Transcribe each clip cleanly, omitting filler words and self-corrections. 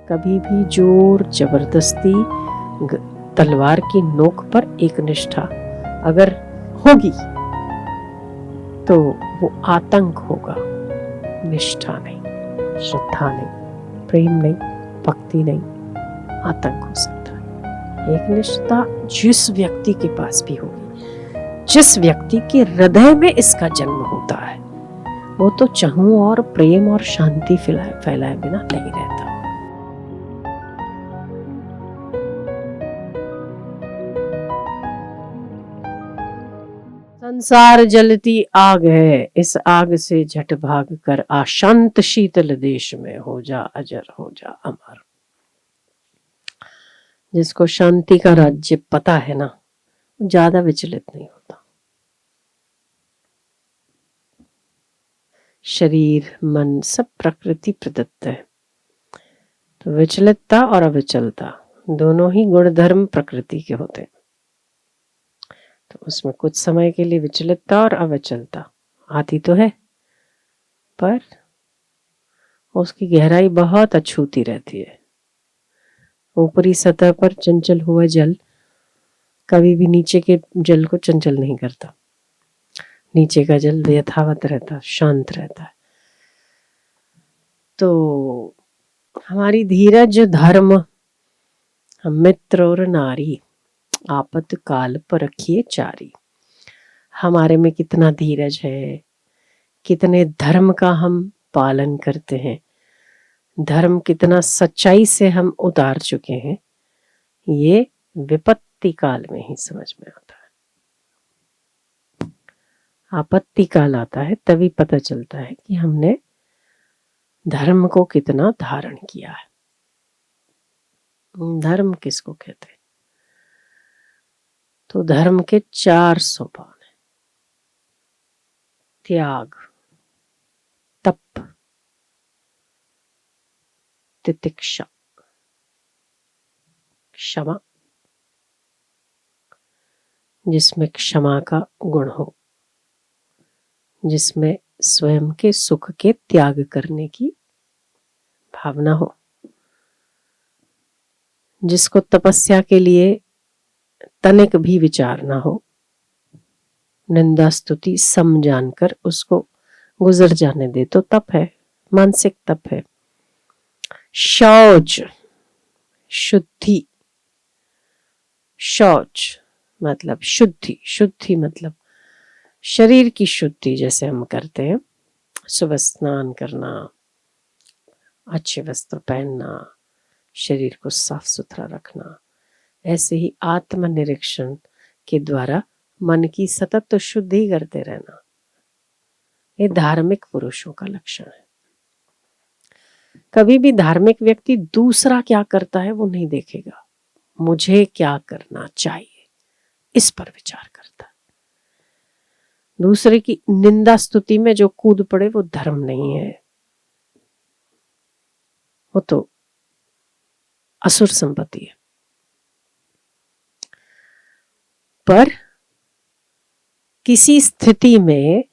कभी भी जोर जबरदस्ती तलवार की नोक पर एक निष्ठा अगर होगी तो वो आतंक होगा, निष्ठा नहीं, श्रद्धा नहीं, प्रेम नहीं, भक्ति नहीं, आतंक हो सकता है। एक निष्ठा जिस व्यक्ति के पास भी होगी, जिस व्यक्ति के हृदय में इसका जन्म होता है, वो तो चाहूं और प्रेम और शांति फैलाए बिना नहीं रहता। संसार जलती आग है, इस आग से झट भाग कर अशांत शीतल देश में हो जा अजर, हो जा अमर। जिसको शांति का राज्य पता है ना, ज्यादा विचलित नहीं होता। शरीर मन सब प्रकृति प्रदत्त है, तो विचलितता और अविचलता दोनों ही गुण धर्म प्रकृति के होते हैं। तो उसमें कुछ समय के लिए विचलितता और अविचलता आती तो है, पर उसकी गहराई बहुत अछूती रहती है। ऊपरी सतह पर चंचल हुआ जल कभी भी नीचे के जल को चंचल नहीं करता। नीचे का जल यथावत रहता, शांत रहता है। तो हमारी धीरज धर्म, मित्र और नारी, आपत काल परखिए चारी। हमारे में कितना धीरज है, कितने धर्म का हम पालन करते हैं, धर्म कितना सच्चाई से हम उतार चुके हैं, ये विपत्ति काल में ही समझ में आता है। आपत्ति काल आता है तभी पता चलता है कि हमने धर्म को कितना धारण किया है। धर्म किसको कहते हैं? तो धर्म के 4 सोपान है। त्याग, तप, तितिक्षा, क्षमा, जिसमें क्षमा का गुण हो, जिसमें स्वयं के सुख के त्याग करने की भावना हो, जिसको तपस्या के लिए तनिक भी विचार ना हो, निंदा स्तुति सम जानकर उसको गुजर जाने दे, तो तप है, मानसिक तप है। शौच, शुद्धि, शौच मतलब शुद्धि, शुद्धि मतलब शरीर की शुद्धि, जैसे हम करते हैं सुबह स्नान करना, अच्छे वस्त्र पहनना, शरीर को साफ सुथरा रखना, ऐसे ही आत्मनिरीक्षण के द्वारा मन की सतत शुद्धि करते रहना, ये धार्मिक पुरुषों का लक्षण है। कभी भी धार्मिक व्यक्ति दूसरा क्या करता है वो नहीं देखेगा, मुझे क्या करना चाहिए इस पर विचार करता है। दूसरे की निंदा स्तुति में जो कूद पड़े वो धर्म नहीं है, वो तो असुर संपत्ति है। पर किसी स्थिति में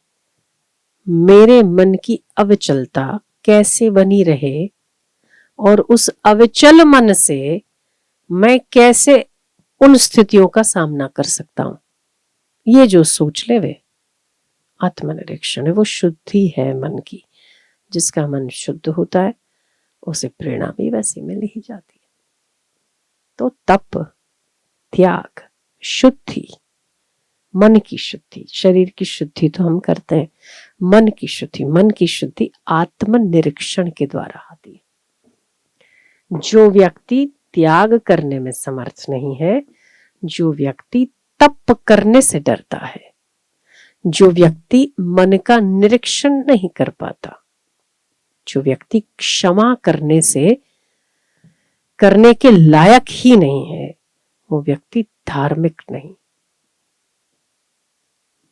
मेरे मन की अविचलता कैसे बनी रहे और उस अविचल मन से मैं कैसे उन स्थितियों का सामना कर सकता हूं, ये जो सोच ले वे आत्मनिरीक्षण है। वो शुद्धि है मन की। जिसका मन शुद्ध होता है उसे प्रेरणा भी वैसी मिल ही जाती है। तो तप, त्याग, शुद्धि, मन की शुद्धि, शरीर की शुद्धि तो हम करते हैं, मन की शुद्धि, मन की शुद्धि आत्मनिरीक्षण के द्वारा आती है। जो व्यक्ति त्याग करने में समर्थ नहीं है, जो व्यक्ति तप करने से डरता है, जो व्यक्ति मन का निरीक्षण नहीं कर पाता, जो व्यक्ति क्षमा करने के लायक ही नहीं है, वो व्यक्ति धार्मिक नहीं,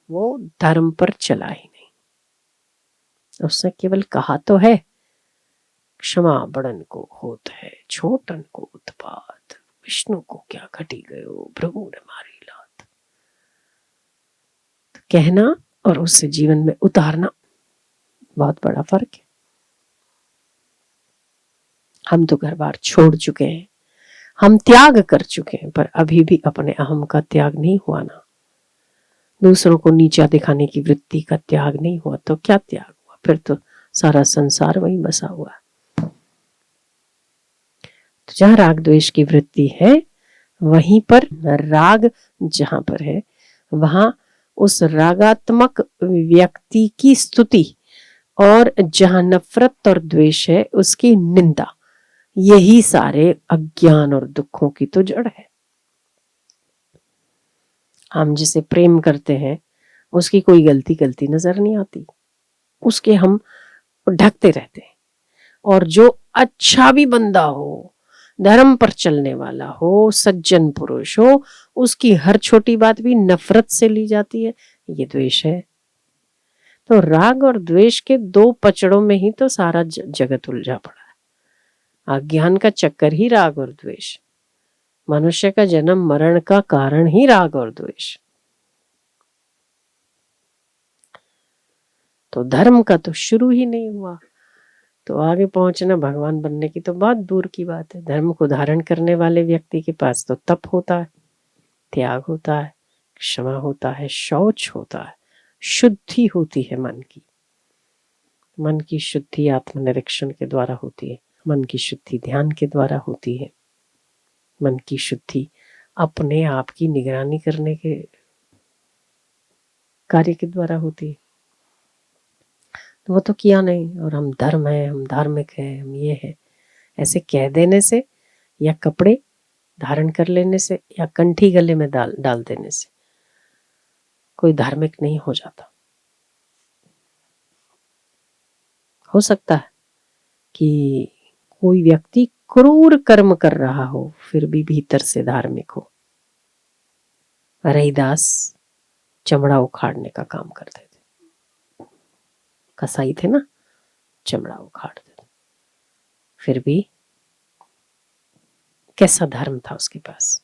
वो धर्म पर चला ही नहीं। उसने केवल कहा तो है क्षमा बड़न को होत है, छोटन को उत्पात, विष्णु को क्या घटी गयो, भृगु ने मारी लात। तो कहना और उससे जीवन में उतारना बहुत बड़ा फर्क है। हम तो घर बार छोड़ चुके हैं, हम त्याग कर चुके हैं, पर अभी भी अपने अहम का त्याग नहीं हुआ ना। दूसरों को नीचा दिखाने की वृत्ति का त्याग नहीं हुआ तो क्या त्याग हुआ? फिर तो सारा संसार वही बसा हुआ है। तो जहाँ राग द्वेष की वृत्ति है वहीं पर राग जहां पर है वहां उस रागात्मक व्यक्ति की स्तुति, और जहां नफरत और द्वेष है उसकी निंदा। यही सारे अज्ञान और दुखों की तो जड़ है। हम जिसे प्रेम करते हैं उसकी कोई गलती नजर नहीं आती, उसके हम ढकते रहते हैं। और जो अच्छा भी बंदा हो, धर्म पर चलने वाला हो, सज्जन पुरुष हो, उसकी हर छोटी बात भी नफरत से ली जाती है। ये द्वेष है। तो राग और द्वेष के दो पचड़ों में ही तो सारा जगत उलझा पड़ा है। अज्ञान का चक्कर ही राग और द्वेष, मनुष्य का जन्म मरण का कारण ही राग और द्वेष। तो धर्म का तो शुरू ही नहीं हुआ, तो आगे पहुंचना भगवान बनने की तो बहुत दूर की बात है। धर्म को धारण करने वाले व्यक्ति के पास तो तप होता है, त्याग होता है, क्षमा होता है, शौच होता है, शुद्धि होती है मन की। मन की शुद्धि आत्मनिरीक्षण के द्वारा होती है, मन की शुद्धि ध्यान के द्वारा होती है, मन की शुद्धि अपने आप की निगरानी करने के कार्य के द्वारा होती है। तो वो तो किया नहीं, और हम धर्म है, हम धार्मिक है, हम ये है, ऐसे कह देने से या कपड़े धारण कर लेने से या कंठी गले में डाल देने से कोई धार्मिक नहीं हो जाता। हो सकता है कि कोई व्यक्ति क्रूर कर्म कर रहा हो फिर भी भीतर से धार्मिक हो। रहीदास चमड़ा उखाड़ने का काम करते थे, कसाई थे ना, चमड़ा उखाड़ते थे, फिर भी कैसा धर्म था उसके पास,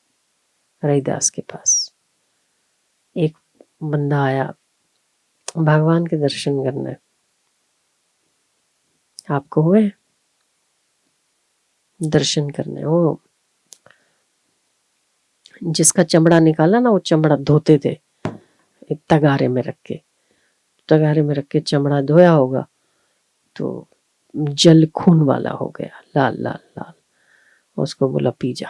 रहीदास के पास। एक बंदा आया भगवान के दर्शन करने, आपको हुए दर्शन करने? वो जिसका चमड़ा निकाला ना, वो चमड़ा धोते थे तगारे में रख के, तगारे में रख के चमड़ा धोया होगा तो जल खून वाला हो गया, लाल लाल लाल। उसको बोला पी जा।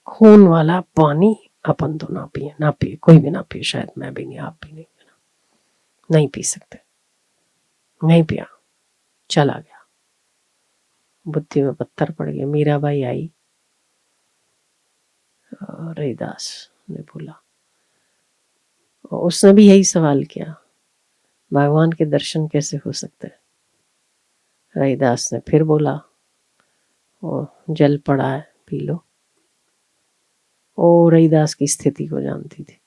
खून वाला पानी अपन तो ना पिए, कोई भी ना पिए, शायद मैं भी नहीं, आप भी नहीं पी सकते। नहीं पिया, चला गया, बुद्धि में पत्थर पड़ गया। मीराबाई आई, रहीदास ने बोला, उसने भी यही सवाल किया, भगवान के दर्शन कैसे हो सकते हैं? रहीदास ने फिर बोला, ओ जल पड़ा है, पी लो। ओ रहीदास की स्थिति को जानती थी।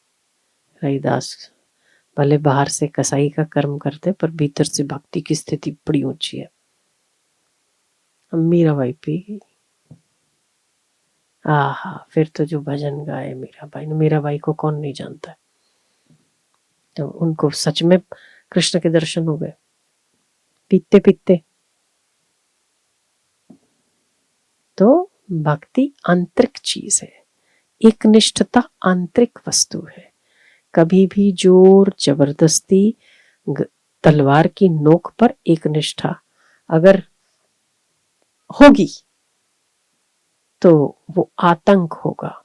रहीदास भले बाहर से कसाई का कर्म करते पर भीतर से भक्ति की स्थिति बड़ी ऊंची है। मीराबाई पी गई। आहा, फिर तो जो भजन गाए मीराबाई ने, मीराबाई को कौन नहीं जानता है। तो उनको सच में कृष्ण के दर्शन हो गए पीते पीते। तो भक्ति आंतरिक चीज है, एक निष्ठता आंतरिक वस्तु है। कभी भी जोर जबरदस्ती तलवार की नोक पर एक निष्ठा अगर होगी तो वो आतंक होगा,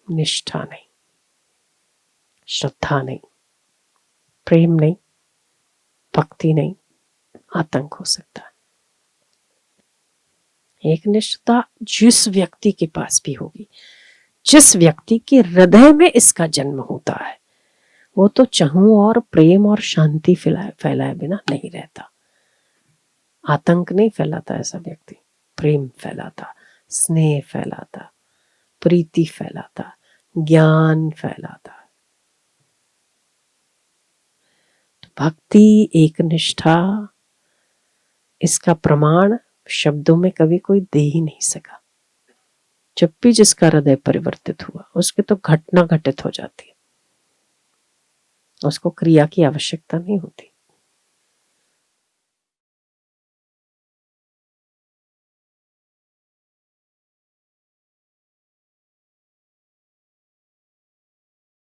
निष्ठा नहीं, श्रद्धा नहीं, प्रेम नहीं, भक्ति नहीं, आतंक हो सकता है। एक निष्ठा जिस व्यक्ति के पास भी होगी, जिस व्यक्ति के हृदय में इसका जन्म होता है, वो तो चाहूं और प्रेम और शांति फैलाए बिना नहीं रहता। आतंक नहीं फैलाता ऐसा व्यक्ति, प्रेम फैलाता, स्नेह फैलाता, प्रीति फैलाता, ज्ञान फैलाता। तो भक्ति, एक निष्ठा, इसका प्रमाण शब्दों में कभी कोई दे ही नहीं सका। जब भी जिसका हृदय परिवर्तित हुआ उसके तो घटना घटित हो जाती है, उसको क्रिया की आवश्यकता नहीं होती।